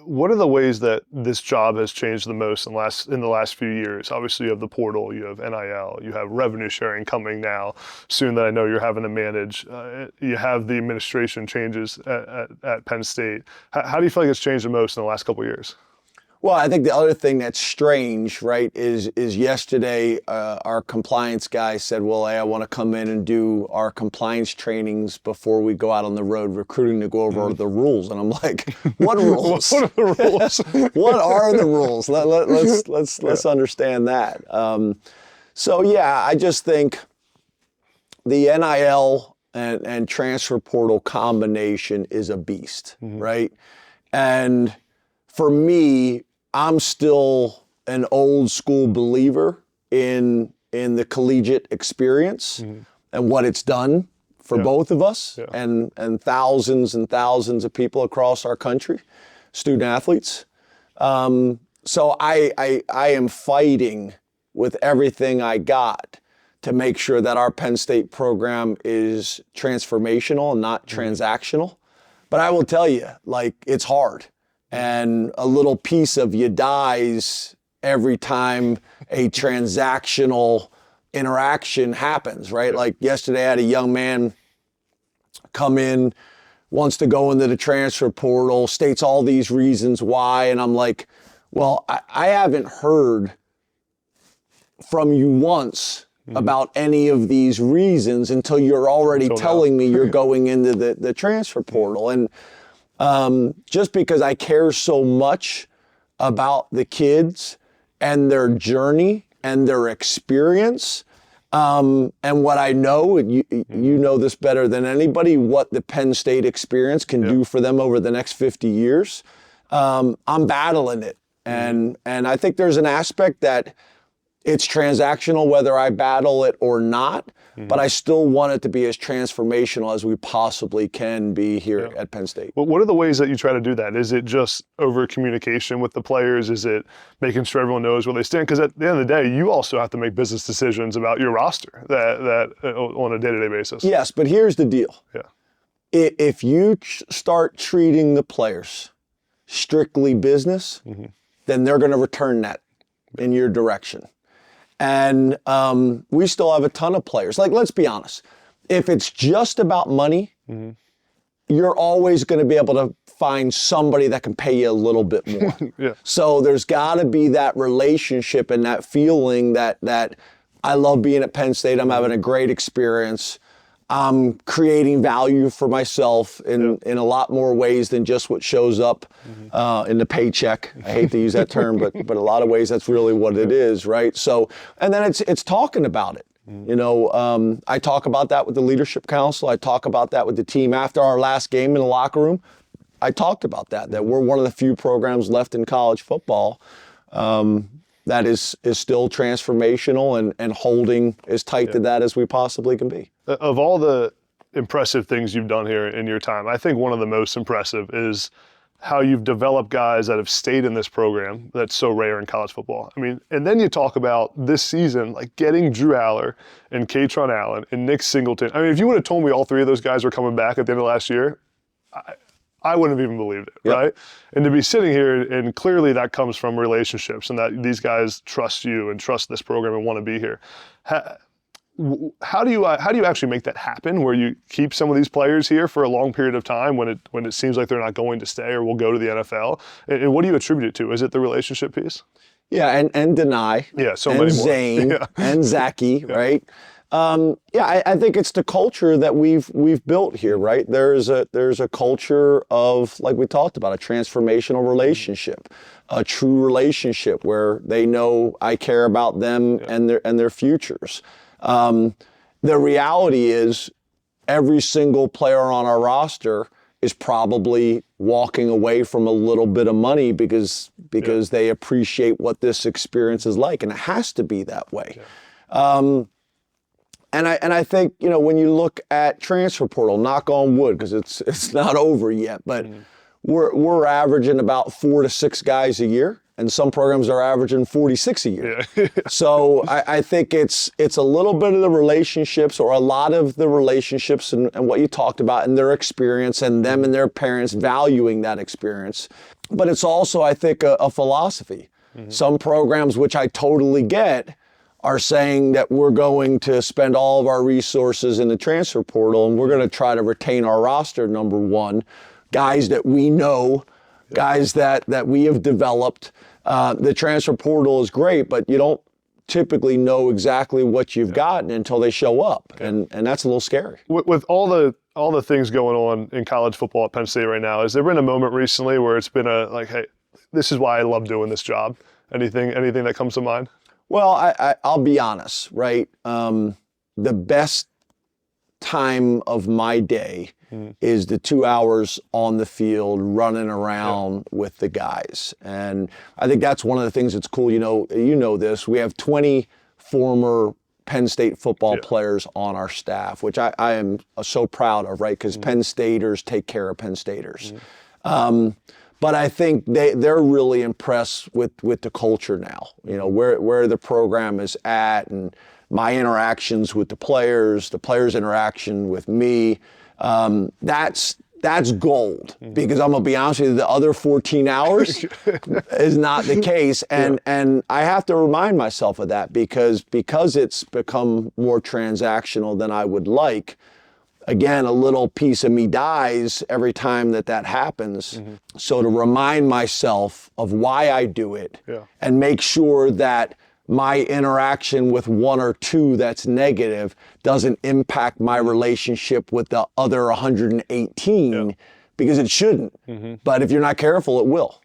what are the ways that this job has changed the most in the last few years? Obviously, you have the portal, you have NIL, you have revenue sharing coming now soon that I know you're having to manage. You have the administration changes at Penn State. How do you feel like it's changed the most in the last couple of years? Well, I think the other thing that's strange, right, is yesterday our compliance guy said, well, hey, I want to come in and do our compliance trainings before we go out on the road recruiting to go over the rules. And I'm like, what rules? What are the rules? What are the rules? Let's understand that. So, yeah, I just think the NIL and transfer portal combination is a beast, right? And for me, I'm still an old school believer in the collegiate experience and what it's done for both of us and thousands of people across our country, student athletes. So I am fighting with everything I got to make sure that our Penn State program is transformational and not transactional. But I will tell you, like, it's hard. And a little piece of you dies every time a transactional interaction happens, right? Like yesterday, I had a young man come in, wants to go into the transfer portal, states all these reasons why. And I'm like, well, I haven't heard from you once about any of these reasons until you're already telling me you're going into the transfer portal. And just because I care so much about the kids and their journey and their experience, and what I know, and you know this better than anybody, what the Penn State experience can do for them over the next 50 years, I'm battling it. And I think there's an aspect that it's transactional whether I battle it or not, but I still want it to be as transformational as we possibly can be here at Penn State. Well, what are the ways that you try to do that? Is it just over communication with the players? Is it making sure everyone knows where they stand? Because at the end of the day, you also have to make business decisions about your roster that on a day-to-day basis. Yes, but here's the deal. Yeah. If you start treating the players strictly business, then they're going to return that in your direction. And we still have a ton of players. Like, let's be honest. If it's just about money, you're always going to be able to find somebody that can pay you a little bit more. So there's got to be that relationship and that feeling that I love being at Penn State. I'm having a great experience. I'm creating value for myself in a lot more ways than just what shows up in the paycheck. I hate to use that term, but a lot of ways that's really what it is, right? So, and then it's talking about it. You know, I talk about that with the leadership council. I talk about that with the team after our last game in the locker room. I talked about that we're one of the few programs left in college football that is still transformational and holding as tight to that as we possibly can be. Of all the impressive things you've done here in your time, I think one of the most impressive is how you've developed guys that have stayed in this program that's so rare in college football. I mean, and then you talk about this season, like getting Drew Allar and Kaytron Allen and Nick Singleton. I mean, if you would have told me all three of those guys were coming back at the end of last year, I wouldn't have even believed it, right? And to be sitting here, and clearly that comes from relationships and that these guys trust you and trust this program and want to be here. How do you actually make that happen, where you keep some of these players here for a long period of time when it seems like they're not going to stay or will go to the NFL? And what do you attribute it to? Is it the relationship piece? Yeah, and Denai. Yeah, so and many more. Zane and Zachy, right? I think it's the culture that we've built here, right? There's a culture of, like we talked about, a transformational relationship, a true relationship where they know I care about them and their futures. The reality is every single player on our roster is probably walking away from a little bit of money because they appreciate what this experience is like, and it has to be that way. And I think, you know, when you look at transfer portal, knock on wood, because it's not over yet, but we're averaging about 4 to 6 guys a year, and some programs are averaging 46 a year. So I think it's a little bit of the relationships, or a lot of the relationships and what you talked about, and their experience, and them and their parents valuing that experience. but it's also, I think, a philosophy. Some programs, which I totally get, are saying that we're going to spend all of our resources in the transfer portal and we're going to try to retain our roster, number one, guys that we know, guys that we have developed. The transfer portal is great, but you don't typically know exactly what you've gotten until they show up, and that's a little scary. With all the things going on in college football at Penn State right now, has there been a moment recently where it's been like, hey, this is why I love doing this job? Anything that comes to mind? Well, I'll be honest, right? The best time of my day is the 2 hours on the field running around with the guys. And I think that's one of the things that's cool. You know this. We have 20 former Penn State football players on our staff, which I am so proud of, right? Because Penn Staters take care of Penn Staters. But I think they're really impressed with the culture now, where the program is at, and my interactions with the players interaction with me. That's gold, because I'm gonna be honest with you, the other 14 hours is not the case. And I have to remind myself of that because it's become more transactional than I would like. Again, a little piece of me dies every time that happens. So to remind myself of why I do it and make sure that my interaction with one or two that's negative doesn't impact my relationship with the other 118, because it shouldn't. But if you're not careful, it will.